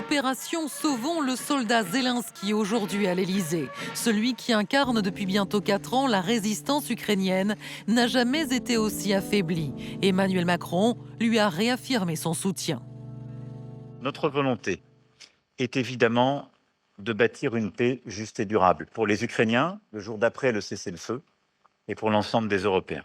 Opération Sauvons le soldat Zelensky aujourd'hui à l'Élysée. Celui qui incarne depuis bientôt 4 ans la résistance ukrainienne n'a jamais été aussi affaibli. Emmanuel Macron lui a réaffirmé son soutien. Notre volonté est évidemment de bâtir une paix juste et durable pour les Ukrainiens, le jour d'après le cessez-le-feu, et pour l'ensemble des Européens.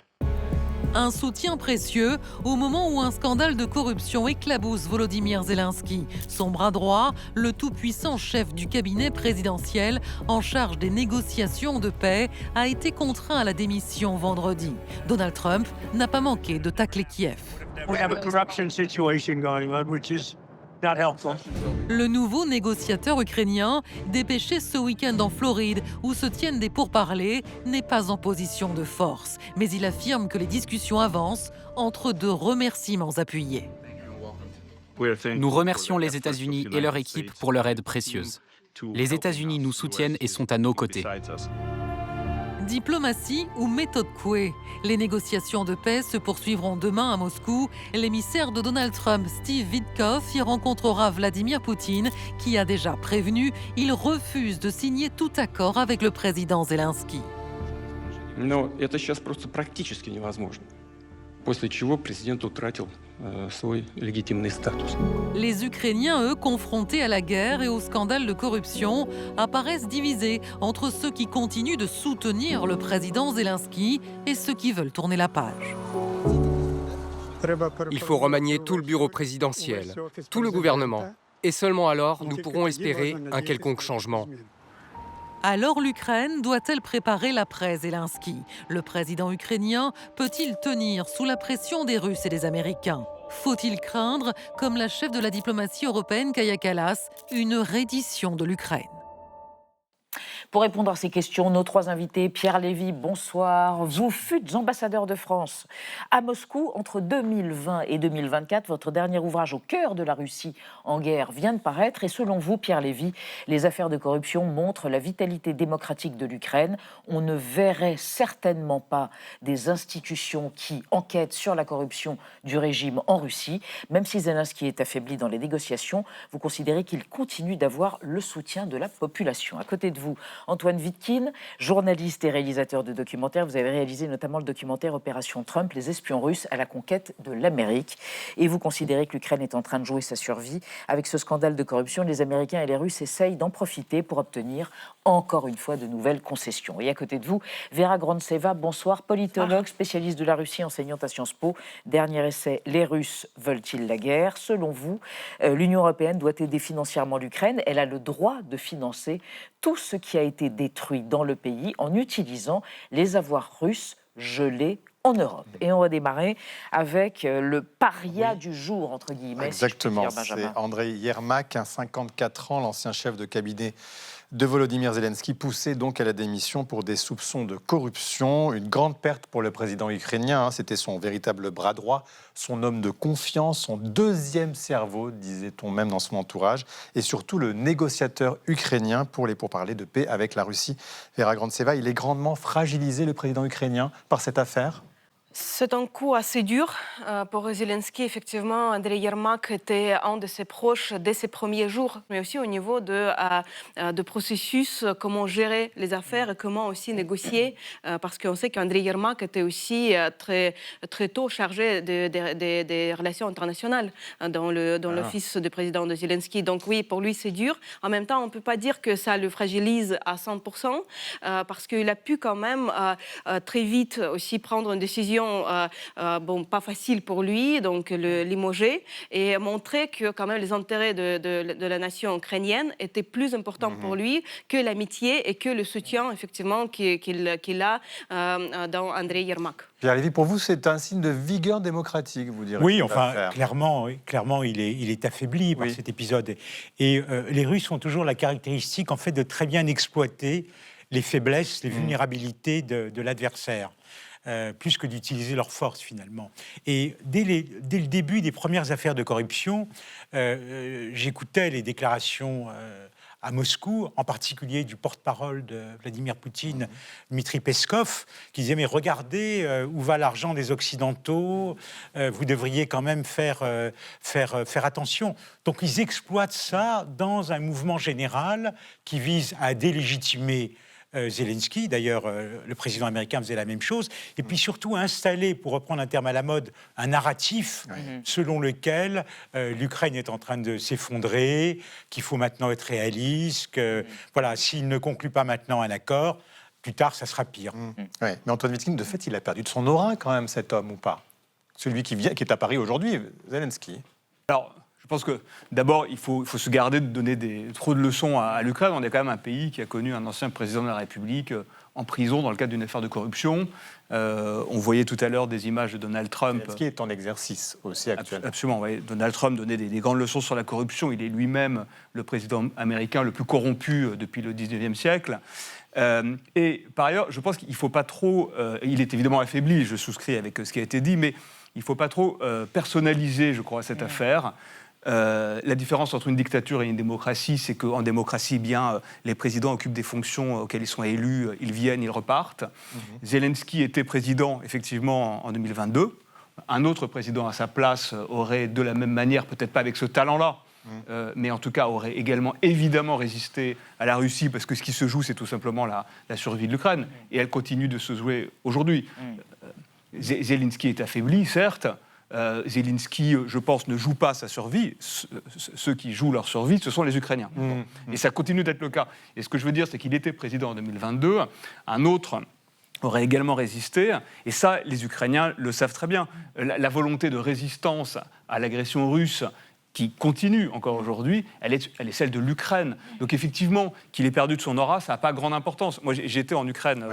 Un soutien précieux au moment où un scandale de corruption éclabousse Volodymyr Zelensky. Son bras droit, le tout-puissant chef du cabinet présidentiel en charge des négociations de paix, a été contraint à la démission vendredi. Donald Trump n'a pas manqué de tacler Kiev. Le nouveau négociateur ukrainien, dépêché ce week-end en Floride où se tiennent des pourparlers, n'est pas en position de force. Mais il affirme que les discussions avancent entre deux remerciements appuyés. Nous remercions les États-Unis et leur équipe pour leur aide précieuse. Les États-Unis nous soutiennent et sont à nos côtés. Diplomatie ou méthode Coué? Les négociations de paix se poursuivront demain à Moscou. L'émissaire de Donald Trump, Steve Witkoff, y rencontrera Vladimir Poutine, qui a déjà prévenu, il refuse de signer tout accord avec le président Zelensky. Но это сейчас просто практически невозможно. После чего президент утратил свой легитимный статус. Les Ukrainiens, eux, confrontés à la guerre et au scandale de corruption, apparaissent divisés entre ceux qui continuent de soutenir le président Zelensky et ceux qui veulent tourner la page. Il faut remanier tout le bureau présidentiel, tout le gouvernement. Et seulement alors, nous pourrons espérer un quelconque changement. Alors l'Ukraine doit-elle préparer l'après-Zelensky? Le président ukrainien peut-il tenir sous la pression des Russes et des Américains? Faut-il craindre, comme la chef de la diplomatie européenne Kaja Kallas, une reddition de l'Ukraine? Pour répondre à ces questions, nos trois invités, Pierre Lévy, bonsoir. Vous fûtes ambassadeur de France à Moscou entre 2020 et 2024. Votre dernier ouvrage au cœur de la Russie en guerre vient de paraître. Et selon vous, Pierre Lévy, les affaires de corruption montrent la vitalité démocratique de l'Ukraine. On ne verrait certainement pas des institutions qui enquêtent sur la corruption du régime en Russie. Même si Zelensky est affaibli dans les négociations, vous considérez qu'il continue d'avoir le soutien de la population. À côté de vous, Antoine Vitkine, journaliste et réalisateur de documentaires. Vous avez réalisé notamment le documentaire Opération Trump, les espions russes à la conquête de l'Amérique. Et vous considérez que l'Ukraine est en train de jouer sa survie. Avec ce scandale de corruption, les Américains et les Russes essayent d'en profiter pour obtenir encore une fois de nouvelles concessions. Et à côté de vous, Vera Grantseva, bonsoir, politologue, spécialiste de la Russie, enseignante à Sciences Po. Dernier essai, les Russes veulent-ils la guerre? Selon vous, l'Union européenne doit aider financièrement l'Ukraine. Elle a le droit de financer tout ce qui a été détruit dans le pays en utilisant les avoirs russes gelés en Europe. Et on va démarrer avec le paria du jour, entre guillemets. Exactement, si je puis dire, c'est Andrei Yermak, 54 ans, l'ancien chef de cabinet de Volodymyr Zelensky, poussé donc à la démission pour des soupçons de corruption. Une grande perte pour le président ukrainien, c'était son véritable bras droit, son homme de confiance, son deuxième cerveau, disait-on même dans son entourage, et surtout le négociateur ukrainien pour les pourparlers de paix avec la Russie. Vera Grantseva, il est grandement fragilisé, le président ukrainien, par cette affaire. C'est un coup assez dur pour Zelensky. Effectivement, Andrei Yermak était un de ses proches dès ses premiers jours, mais aussi au niveau de processus, comment gérer les affaires et comment aussi négocier, parce qu'on sait qu'Andrei Yermak était aussi très, très tôt chargé des relations internationales dans l'office du président de Zelensky. Donc oui, pour lui, c'est dur. En même temps, on ne peut pas dire que ça le fragilise à 100%, parce qu'il a pu quand même très vite aussi prendre une décision pas facile pour lui, donc le limoger, et montrer que quand même les intérêts de la nation ukrainienne étaient plus importants pour lui que l'amitié et que le soutien effectivement qu'il a dans Andrei Yermak. Pierre Lévy, pour vous, c'est un signe de vigueur démocratique, vous direz? Oui, enfin, clairement, il est affaibli par cet épisode. Et les Russes ont toujours la caractéristique, en fait, de très bien exploiter les faiblesses, les vulnérabilités de l'adversaire. Plus que d'utiliser leur force, finalement. Et dès le début des premières affaires de corruption, j'écoutais les déclarations à Moscou, en particulier du porte-parole de Vladimir Poutine, Dmitri Peskov, qui disait « Mais regardez où va l'argent des Occidentaux, vous devriez quand même faire attention ». Donc ils exploitent ça dans un mouvement général qui vise à délégitimer Zelensky. D'ailleurs, le président américain faisait la même chose. Et puis surtout installer, pour reprendre un terme à la mode, un narratif selon lequel l'Ukraine est en train de s'effondrer, qu'il faut maintenant être réaliste, que voilà, s'il ne conclut pas maintenant un accord, plus tard, ça sera pire. Ouais. Mais Antoine Wittgen, de fait, il a perdu de son aura quand même, cet homme, ou pas? Celui qui est à Paris aujourd'hui, Zelensky. Alors, je pense que d'abord, il faut se garder de donner trop de leçons à l'Ukraine. On est quand même un pays qui a connu un ancien président de la République en prison dans le cadre d'une affaire de corruption. On voyait tout à l'heure des images de Donald Trump. Zelensky est en exercice aussi actuellement. Absolument, oui. Donald Trump donnait des grandes leçons sur la corruption. Il est lui-même le président américain le plus corrompu depuis le 19e siècle. Et par ailleurs, je pense qu'il ne faut pas trop... il est évidemment affaibli, je souscris avec ce qui a été dit, mais il ne faut pas trop personnaliser, je crois, cette affaire. La différence entre une dictature et une démocratie, c'est qu'en démocratie, bien, les présidents occupent des fonctions auxquelles ils sont élus, ils viennent, ils repartent. Zelensky était président, effectivement, en 2022. Un autre président à sa place aurait, de la même manière, peut-être pas avec ce talent-là, mais en tout cas aurait également évidemment résisté à la Russie, parce que ce qui se joue, c'est tout simplement la survie de l'Ukraine. Et elle continue de se jouer aujourd'hui. Zelensky est affaibli, certes. Zelensky, je pense, ne joue pas sa survie. Ceux qui jouent leur survie, ce sont les Ukrainiens. Et ça continue d'être le cas. Et ce que je veux dire, c'est qu'il était président en 2022. Un autre aurait également résisté. Et ça, les Ukrainiens le savent très bien. La volonté de résistance à l'agression russe qui continue encore aujourd'hui, elle est celle de l'Ukraine. Donc effectivement, qu'il ait perdu de son aura, ça n'a pas grande importance. Moi, j'étais en Ukraine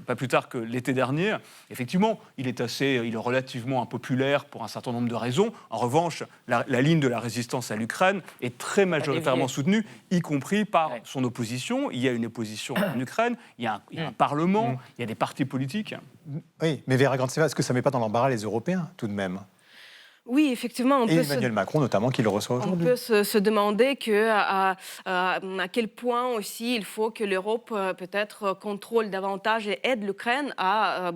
pas plus tard que l'été dernier. Effectivement, il est relativement impopulaire pour un certain nombre de raisons. En revanche, la ligne de la résistance à l'Ukraine est très majoritairement soutenue, y compris par son opposition. Il y a une opposition en Ukraine, il y a un parlement, il y a des partis politiques. Oui, mais Vera Grantseva, est-ce que ça ne met pas dans l'embarras les Européens, tout de même? Oui, effectivement. Et Emmanuel Macron, notamment, qui le reçoit aujourd'hui. On peut se demander à quel point aussi il faut que l'Europe peut-être contrôle davantage et aide l'Ukraine à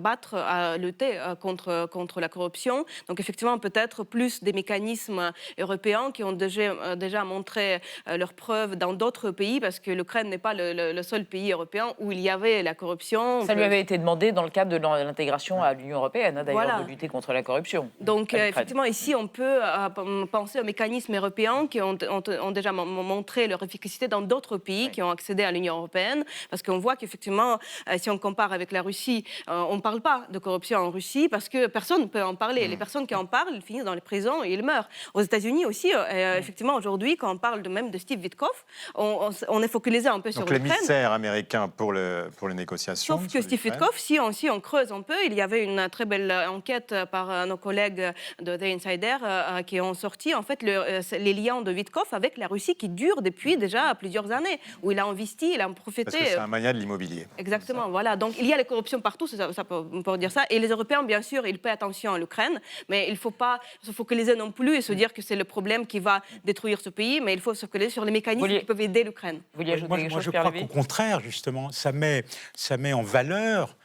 lutter contre la corruption. Donc effectivement, peut-être plus des mécanismes européens qui ont déjà montré leurs preuves dans d'autres pays, parce que l'Ukraine n'est pas le seul pays européen où il y avait la corruption. Ça lui avait été demandé dans le cadre de l'intégration à l'Union européenne, d'ailleurs, de lutter contre la corruption. Donc effectivement, ici, on peut penser aux mécanismes européens qui ont déjà montré leur efficacité dans d'autres pays qui ont accédé à l'Union européenne, parce qu'on voit qu'effectivement, si on compare avec la Russie, on ne parle pas de corruption en Russie, parce que personne ne peut en parler. Les personnes qui en parlent, ils finissent dans les prisons et ils meurent. Aux États-Unis aussi, effectivement, aujourd'hui, quand on parle même de Steve Witkoff, on est focalisé un peu sur l'Ukraine. Donc l'émissaire américain pour les négociations. Sauf que Steve Witkoff, si on creuse un peu, il y avait une très belle enquête par nos collègues de The Insider qui ont sorti en fait les liens de Witkoff avec la Russie qui durent depuis déjà plusieurs années, où il a investi, il a profité. Parce que c'est un mania de l'immobilier. Exactement, voilà. Donc il y a la corruption partout, ça peut dire ça. Et les Européens, bien sûr, ils paient attention à l'Ukraine, mais il ne faut pas se focaliser non plus et se dire que c'est le problème qui va détruire ce pays, mais il faut se focaliser sur les mécanismes qui peuvent aider l'Ukraine. Moi, je crois qu'au contraire, justement, ça met en valeur,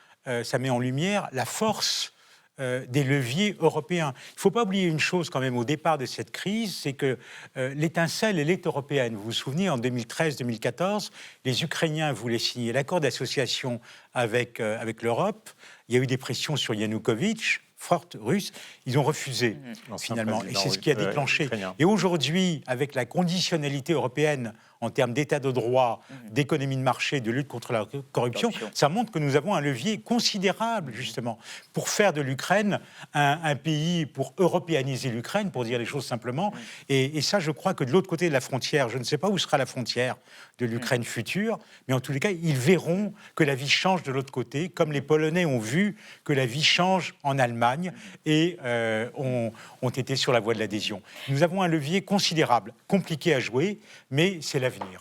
ça met en lumière la force des leviers européens. Il ne faut pas oublier une chose quand même au départ de cette crise, c'est que l'étincelle, elle est européenne. Vous vous souvenez, en 2013-2014, les Ukrainiens voulaient signer l'accord d'association avec l'Europe. Il y a eu des pressions sur Yanukovych, forte russe, ils ont refusé finalement. Et c'est ce qui a déclenché. Et aujourd'hui, avec la conditionnalité européenne en termes d'état de droit, d'économie de marché, de lutte contre la corruption, ça montre que nous avons un levier considérable, justement, pour faire de l'Ukraine un pays, pour européaniser l'Ukraine, pour dire les choses simplement. Et ça, je crois que de l'autre côté de la frontière, je ne sais pas où sera la frontière de l'Ukraine future, mais en tous les cas, ils verront que la vie change de l'autre côté, comme les Polonais ont vu que la vie change en Allemagne et ont été sur la voie de l'adhésion. Nous avons un levier considérable, compliqué à jouer, mais c'est la l'avenir.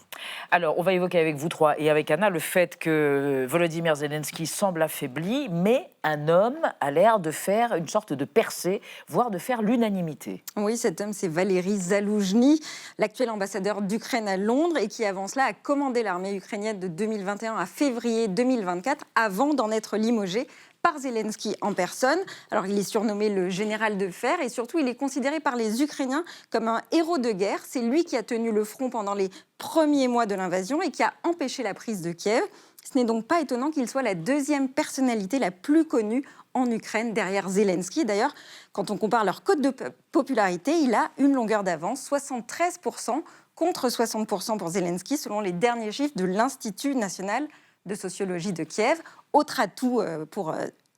Alors, on va évoquer avec vous trois et avec Anna le fait que Volodymyr Zelensky semble affaibli, mais un homme a l'air de faire une sorte de percée, voire de faire l'unanimité. Oui, cet homme, c'est Valéry Zaloujny, l'actuel ambassadeur d'Ukraine à Londres et qui, avant cela, a commandé l'armée ukrainienne de 2021 à février 2024, avant d'en être limogé par Zelensky en personne. Alors, il est surnommé le général de fer et surtout, il est considéré par les Ukrainiens comme un héros de guerre. C'est lui qui a tenu le front pendant les premiers mois de l'invasion et qui a empêché la prise de Kiev. Ce n'est donc pas étonnant qu'il soit la deuxième personnalité la plus connue en Ukraine derrière Zelensky. D'ailleurs, quand on compare leur cote de popularité, il a une longueur d'avance, 73% contre 60% pour Zelensky, selon les derniers chiffres de l'Institut national de sociologie de Kiev. Autre atout pour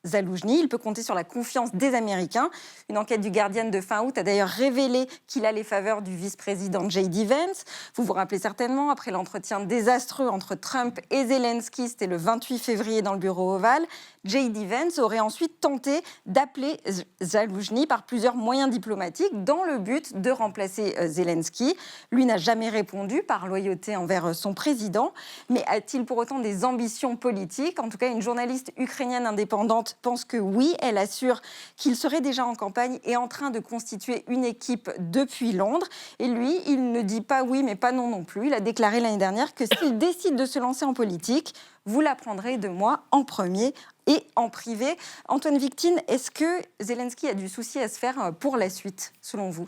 Zaloujny, il peut compter sur la confiance des Américains. Une enquête du Guardian de fin août a d'ailleurs révélé qu'il a les faveurs du vice-président J.D. Vance. Vous vous rappelez certainement, après l'entretien désastreux entre Trump et Zelensky, c'était le 28 février dans le bureau ovale, J.D. Vance aurait ensuite tenté d'appeler Zaloujny par plusieurs moyens diplomatiques dans le but de remplacer Zelensky. Lui n'a jamais répondu par loyauté envers son président. Mais a-t-il pour autant des ambitions politiques ? En tout cas, une journaliste ukrainienne indépendante pense que oui. Elle assure qu'il serait déjà en campagne et en train de constituer une équipe depuis Londres. Et lui, il ne dit pas oui, mais pas non non plus. Il a déclaré l'année dernière que s'il décide de se lancer en politique, vous l'apprendrez de moi en premier et en privé. Antoine Victine, est-ce que Zelensky a du souci à se faire pour la suite, selon vous ?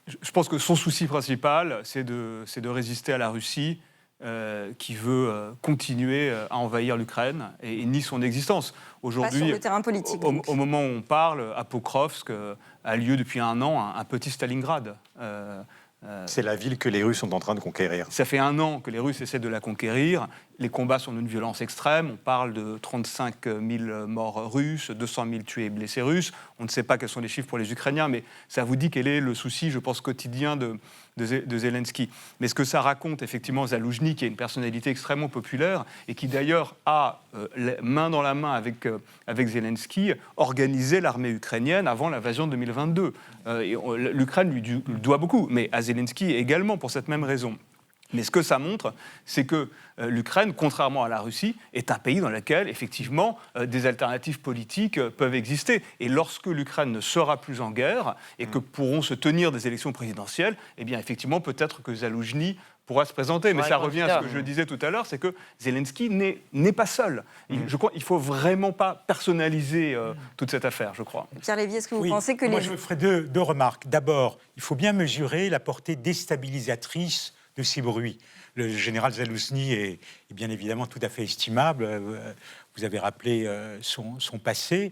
Je pense que son souci principal, c'est de résister à la Russie, qui veut continuer à envahir l'Ukraine et nie son existence. Aujourd'hui, pas sur le terrain politique. Au moment où on parle, à Pokrovsk a lieu depuis un an un petit Stalingrad. C'est la ville que les Russes sont en train de conquérir. Ça fait un an que les Russes essaient de la conquérir. Les combats sont d'une violence extrême. On parle de 35 000 morts russes, 200 000 tués et blessés russes. On ne sait pas quels sont les chiffres pour les Ukrainiens, mais ça vous dit quel est le souci, je pense, quotidien de Zelensky. Mais ce que ça raconte, effectivement, Zaloujny, qui est une personnalité extrêmement populaire et qui, d'ailleurs, a, main dans la main avec Zelensky, organisé l'armée ukrainienne avant l'invasion de 2022. L'Ukraine lui doit beaucoup, mais à Zelensky également, pour cette même raison. Mais ce que ça montre, c'est que l'Ukraine, contrairement à la Russie, est un pays dans lequel, effectivement, des alternatives politiques peuvent exister. Et lorsque l'Ukraine ne sera plus en guerre et que pourront se tenir des élections présidentielles, eh bien, effectivement, peut-être que Zaloujny pourra se présenter. Mais ça revient à ce que je disais tout à l'heure, c'est que Zelensky n'est pas seul. Je crois qu'il ne faut vraiment pas personnaliser toute cette affaire, je crois. Pierre Lévy, est-ce que vous pensez que moi, je ferai deux remarques. D'abord, il faut bien mesurer la portée déstabilisatrice de ces bruits. Le général Zaloujny est bien évidemment tout à fait estimable. Vous avez rappelé son passé.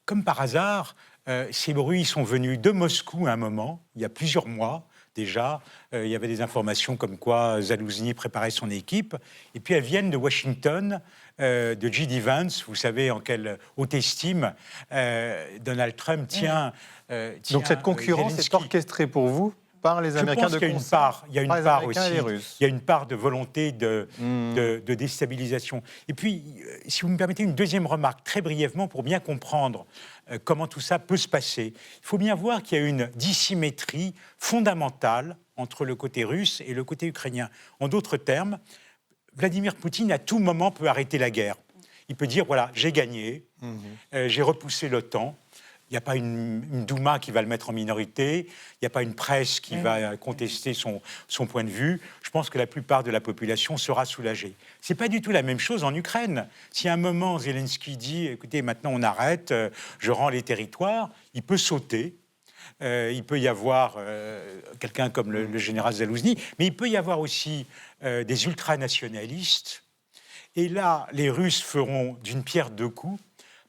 Comme par hasard, ces bruits sont venus de Moscou à un moment, il y a plusieurs mois déjà. Il y avait des informations comme quoi Zaloujny préparait son équipe. Et puis elles viennent de Washington, de J.D. Vance. Vous savez en quelle haute estime Donald Trump tient. Donc cette concurrence est orchestrée pour vous par les Américains de concert. Il y a une part aussi. Il y a une part de volonté de déstabilisation. Et puis, si vous me permettez une deuxième remarque, très brièvement, pour bien comprendre comment tout ça peut se passer. Il faut bien voir qu'il y a une dissymétrie fondamentale entre le côté russe et le côté ukrainien. En d'autres termes, Vladimir Poutine, à tout moment, peut arrêter la guerre. Il peut dire, voilà, j'ai gagné, j'ai repoussé l'OTAN. Il n'y a pas une Douma qui va le mettre en minorité, il n'y a pas une presse qui va contester son point de vue. Je pense que la plupart de la population sera soulagée. Ce n'est pas du tout la même chose en Ukraine. Si à un moment Zelensky dit « écoutez, maintenant on arrête, je rends les territoires », il peut sauter. Il peut y avoir quelqu'un comme le général Zaloujny, mais il peut y avoir aussi des ultranationalistes. Et là, les Russes feront d'une pierre deux coups,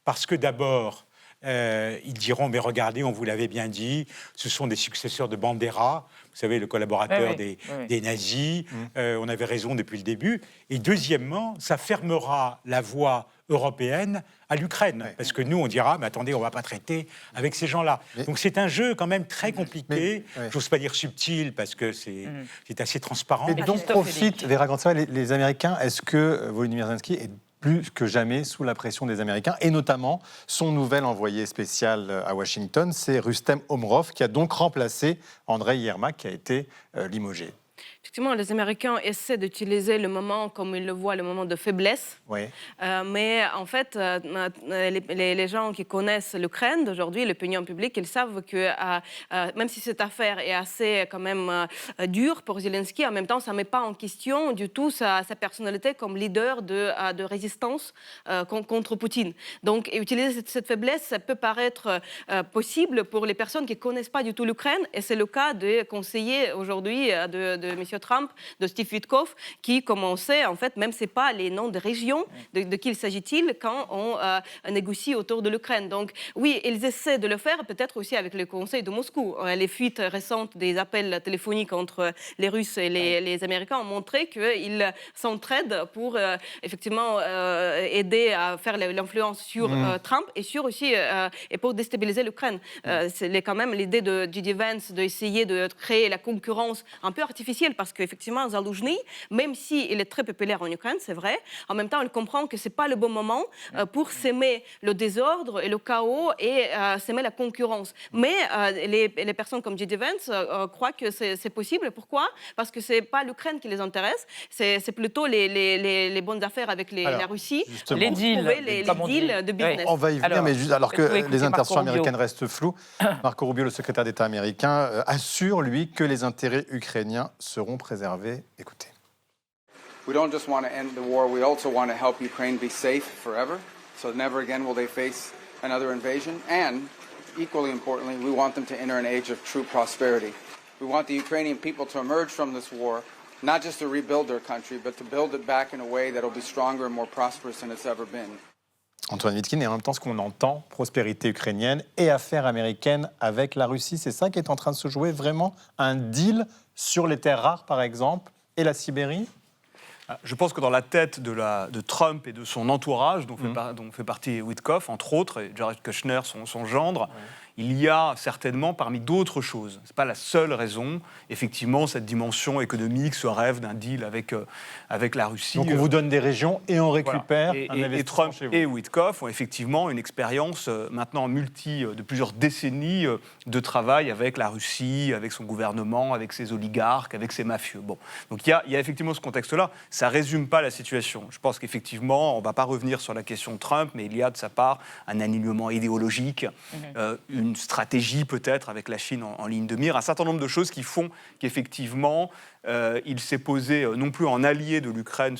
parce que d'abord, ils diront, mais regardez, on vous l'avait bien dit, ce sont des successeurs de Bandera, vous savez, le collaborateur des nazis, on avait raison depuis le début. Et deuxièmement, ça fermera la voie européenne à l'Ukraine, parce que nous, on dira, mais attendez, on ne va pas traiter avec ces gens-là. Donc c'est un jeu quand même très compliqué, j'ose pas dire subtil, parce que c'est assez transparent. Et donc profitent, Vera Grantseva, les Américains, est-ce que Volodymyr Zelensky est plus que jamais sous la pression des Américains, et notamment son nouvel envoyé spécial à Washington, c'est Rustem Omerov, qui a donc remplacé Andreï Yermak, qui a été limogé. Effectivement, les Américains essaient d'utiliser le moment comme ils le voient, le moment de faiblesse. Oui. Mais en fait, les gens qui connaissent l'Ukraine d'aujourd'hui, l'opinion publique, ils savent que même si cette affaire est assez quand même dure pour Zelensky, en même temps, ça ne met pas en question du tout sa personnalité comme leader de résistance contre Poutine. Donc, utiliser cette faiblesse, ça peut paraître possible pour les personnes qui ne connaissent pas du tout l'Ukraine, et c'est le cas des conseillers aujourd'hui de M. Trump, de Steve Witkoff, qui, comme on sait, en fait, même ce n'est pas les noms de régions de qui il s'agit-il quand on négocie autour de l'Ukraine. Donc, oui, ils essaient de le faire, peut-être aussi avec le Conseil de Moscou. Les fuites récentes des appels téléphoniques entre les Russes et les Américains ont montré qu'ils s'entraident pour, effectivement, aider à faire l'influence sur Trump et et pour déstabiliser l'Ukraine. C'est quand même l'idée de J.D. Vance d'essayer de créer la concurrence un peu artificielle, parce qu'effectivement, Zaloujny, même s'il est très populaire en Ukraine, c'est vrai, en même temps, il comprend que ce n'est pas le bon moment pour s'aimer le désordre et le chaos et s'aimer la concurrence. Mais les personnes comme J.D. Vance croient que c'est possible. Pourquoi ? Parce que ce n'est pas l'Ukraine qui les intéresse, c'est plutôt les bonnes affaires avec la Russie, les deals, les deals de business. On va y venir, mais juste, alors que les intentions américaines restent floues, Marco Rubio, le secrétaire d'État américain, assure, lui, que les intérêts ukrainiens seront préservés. Écoutez. We don't just want to end the war, we also want to help Ukraine be safe forever, so never again will they face another invasion. And, equally importantly, we want them to enter an age of true prosperity. We want the Ukrainian people to emerge from this war, not just to rebuild their country, but to build it back in a way that will be stronger and more prosperous than it's ever been. Antoine Vitkin, et en même temps, ce qu'on entend, prospérité ukrainienne et affaires américaines avec la Russie, c'est ça qui est en train de se jouer, vraiment un deal sur les terres rares, par exemple, et la Sibérie ? Je pense que dans la tête de Trump et de son entourage, dont fait partie Witkoff, entre autres, et Jared Kushner, son gendre, il y a certainement, parmi d'autres choses, ce n'est pas la seule raison, effectivement, cette dimension économique, ce rêve d'un deal avec la Russie. Donc on vous donne des régions et on récupère voilà. un investissement et Trump chez vous. et Witkoff ont effectivement une expérience maintenant de plusieurs décennies de travail avec la Russie, avec son gouvernement, avec ses oligarques, avec ses mafieux. Bon. Donc il y a effectivement ce contexte-là. Ça ne résume pas la situation. Je pense qu'effectivement, on ne va pas revenir sur la question de Trump, mais il y a de sa part un alignement idéologique, une stratégie peut-être avec la Chine en ligne de mire, un certain nombre de choses qui font qu'effectivement, il s'est posé non plus en allié de l'Ukraine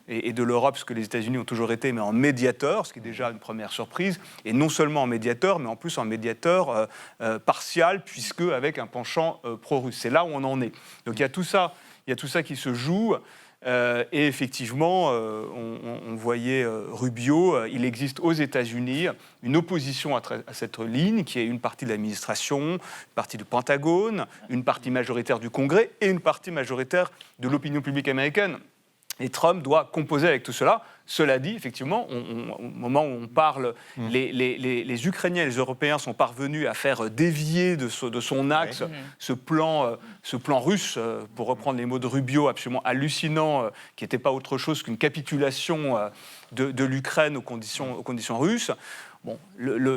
et de l'Europe, ce que les États-Unis ont toujours été, mais en médiateur, ce qui est déjà une première surprise, et non seulement en médiateur, mais en plus en médiateur partial, puisque avec un penchant pro-russe. C'est là où on en est. Donc il y a tout ça qui se joue. Et effectivement, on voyait Rubio, il existe aux États-Unis une opposition à cette ligne qui est une partie de l'administration, une partie du Pentagone, une partie majoritaire du Congrès et une partie majoritaire de l'opinion publique américaine. Et Trump doit composer avec tout cela. Cela dit, effectivement, au moment où on parle, les Ukrainiens et les Européens sont parvenus à faire dévier de son axe ce plan russe, pour reprendre les mots de Rubio, absolument hallucinant, qui n'était pas autre chose qu'une capitulation de l'Ukraine aux conditions russes. Bon,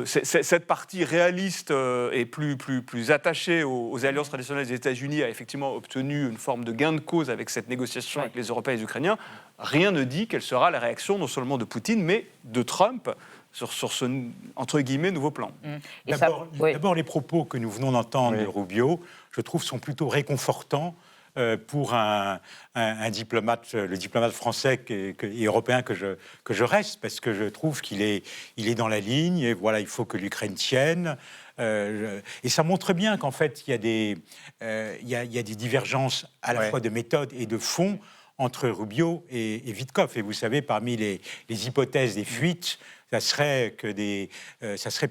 cette partie réaliste et plus attachée aux alliances traditionnelles des États-Unis a effectivement obtenu une forme de gain de cause avec cette négociation avec les Européens et les Ukrainiens. Rien ne dit quelle sera la réaction non seulement de Poutine, mais de Trump sur ce, entre guillemets, nouveau plan. D'abord, les propos que nous venons d'entendre de Rubio, je trouve, sont plutôt réconfortants pour un diplomate, le diplomate français et européen que je reste, parce que je trouve qu'il est dans la ligne, et voilà, il faut que l'Ukraine tienne. Et ça montre bien qu'en fait, il y a des divergences à la fois de méthode et de fond entre Rubio et Witkoff. Et vous savez, parmi les hypothèses des fuites, ça serait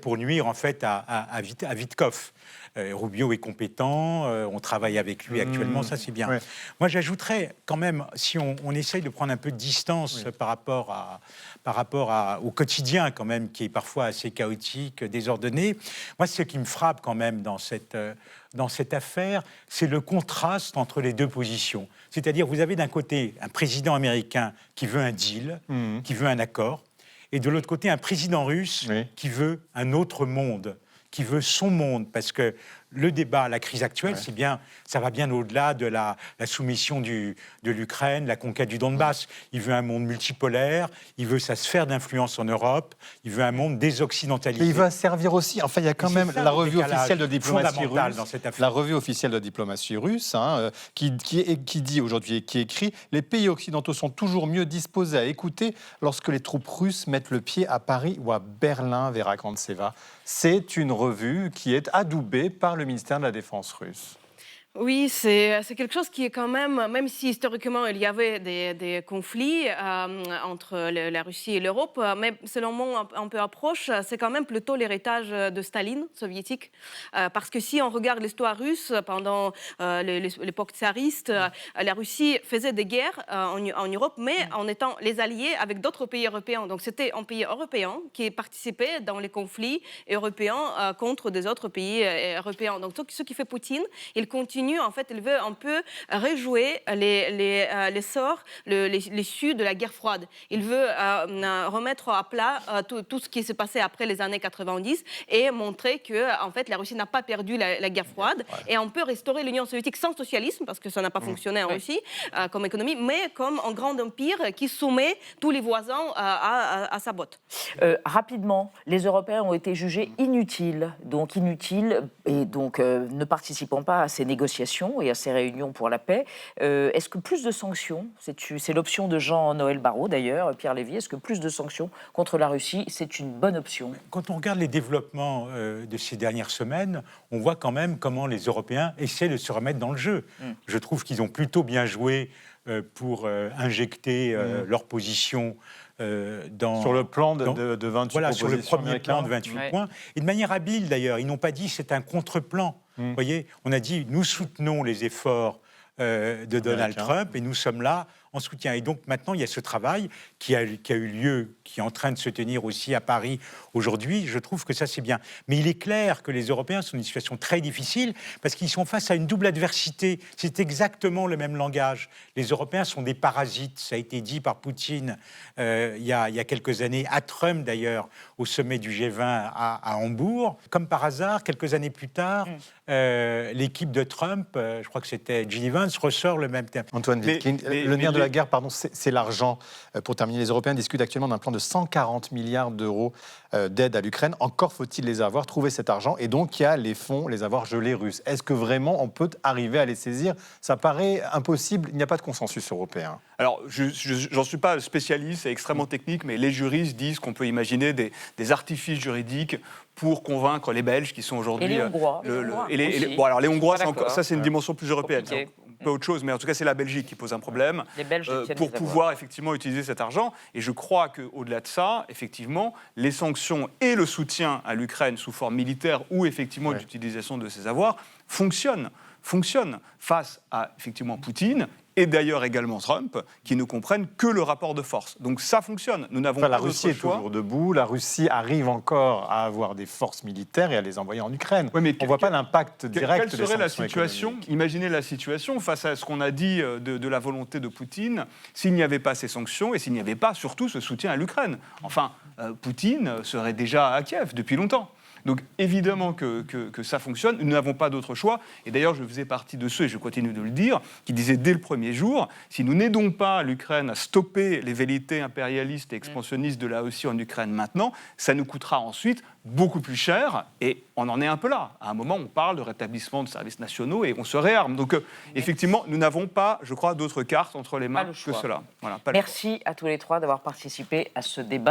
pour nuire en fait à Witkoff. Rubio est compétent, on travaille avec lui actuellement, ça c'est bien. Ouais. Moi j'ajouterais quand même, si on essaye de prendre un peu de distance par rapport au quotidien quand même, qui est parfois assez chaotique, désordonné, moi ce qui me frappe quand même dans cette affaire, c'est le contraste entre les deux positions. C'est-à-dire vous avez d'un côté un président américain qui veut un deal, qui veut un accord, et de l'autre côté un président russe qui veut un autre monde, qui veut son monde, parce que le débat, la crise actuelle, c'est bien, ça va bien au-delà de la soumission de l'Ukraine, la conquête du Donbass. Il veut un monde multipolaire, il veut sa sphère d'influence en Europe, il veut un monde désoccidentalisé. Et il va servir aussi, enfin il y a quand même la revue officielle de diplomatie russe, dans cette affaire. la revue officielle de diplomatie russe, qui dit aujourd'hui, qui écrit « Les pays occidentaux sont toujours mieux disposés à écouter lorsque les troupes russes mettent le pied à Paris ou à Berlin », Vera Kantseva. C'est une revue qui est adoubée par le ministère de la Défense russe. Oui, c'est quelque chose qui est quand même si historiquement il y avait des conflits entre la Russie et l'Europe, mais selon mon un peu approche, c'est quand même plutôt l'héritage de Staline soviétique. Parce que si on regarde l'histoire russe, pendant l'époque tsariste, la Russie faisait des guerres en Europe, mais en étant les alliés avec d'autres pays européens. Donc c'était un pays européen qui participait dans les conflits européens contre des autres pays européens. Donc ce qui fait Poutine, il continue. En fait, il veut un peu rejouer les sorts, l'issue de la guerre froide. Il veut remettre à plat tout ce qui s'est passé après les années 90 et montrer que, en fait, la Russie n'a pas perdu la guerre froide et on peut restaurer l'Union soviétique sans socialisme, parce que ça n'a pas fonctionné en Russie comme économie, mais comme un grand empire qui soumet tous les voisins à sa botte. Rapidement, les Européens ont été jugés inutiles et donc ne participant pas à ces négociations et à ces réunions pour la paix. Est-ce que plus de sanctions, c'est l'option de Jean-Noël Barrot d'ailleurs, Pierre Lévy, est-ce que plus de sanctions contre la Russie, c'est une bonne option? Quand on regarde les développements de ces dernières semaines, on voit quand même comment les Européens essaient de se remettre dans le jeu. Je trouve qu'ils ont plutôt bien joué pour injecter leur position sur le plan de 28 voilà, sur le premier américains. plan de 28 points. Et de manière habile d'ailleurs, ils n'ont pas dit c'est un contre-plan. Vous voyez, on a dit nous soutenons les efforts de Donald Trump et nous sommes là en soutien. Et donc maintenant, il y a ce travail qui a eu lieu, qui est en train de se tenir aussi à Paris aujourd'hui. Je trouve que ça, c'est bien. Mais il est clair que les Européens sont dans une situation très difficile parce qu'ils sont face à une double adversité. C'est exactement le même langage. Les Européens sont des parasites. Ça a été dit par Poutine il y a quelques années, à Trump d'ailleurs, au sommet du G20 à Hambourg. Comme par hasard, quelques années plus tard, l'équipe de Trump, je crois que c'était J.D. Vance, ressort le même thème. Antoine Wilkin, le nerf de la guerre, c'est l'argent. Pour terminer, les Européens discutent actuellement d'un plan de 140 milliards d'euros d'aide à l'Ukraine. Encore faut-il les avoir, trouver cet argent. Et donc, il y a les fonds, les avoirs gelés russes. Est-ce que vraiment on peut arriver à les saisir? Ça paraît impossible. Il n'y a pas de consensus européen. Alors, j'en suis pas spécialiste, c'est extrêmement technique, mais les juristes disent qu'on peut imaginer des artifices juridiques pour convaincre les Belges qui sont aujourd'hui... Et les Hongrois. Bon, alors les Hongrois, ça c'est une Ouais. dimension plus européenne. Compliqué. C'est un peu autre chose, mais en tout cas c'est la Belgique qui pose un problème Les Belges tiennent pour les pouvoir effectivement utiliser cet argent. Et je crois qu'au-delà de ça, effectivement, les sanctions et le soutien à l'Ukraine sous forme militaire ou effectivement l'utilisation de ces avoirs fonctionnent face à effectivement Poutine et d'ailleurs également Trump, qui ne comprennent que le rapport de force. Donc ça fonctionne. Nous n'avons pas la d'autre Russie est choix. toujours debout. La Russie arrive encore à avoir des forces militaires et à les envoyer en Ukraine. On ne voit pas l'impact direct Quelle des serait la sanctions situation? économiques. Imaginez la situation face à ce qu'on a dit de la volonté de Poutine, s'il n'y avait pas ces sanctions et s'il n'y avait pas surtout ce soutien à l'Ukraine. Enfin, Poutine serait déjà à Kiev depuis longtemps. Donc évidemment que ça fonctionne, nous n'avons pas d'autre choix. Et d'ailleurs, je faisais partie de ceux, et je continue de le dire, qui disaient dès le premier jour, si nous n'aidons pas l'Ukraine à stopper les velléités impérialistes et expansionnistes de la Russie en Ukraine maintenant, ça nous coûtera ensuite beaucoup plus cher. Et on en est un peu là. À un moment, on parle de rétablissement de services nationaux et on se réarme. Donc effectivement, nous n'avons pas, je crois, d'autres cartes entre les mains que cela. Voilà, Merci à tous les trois d'avoir participé à ce débat.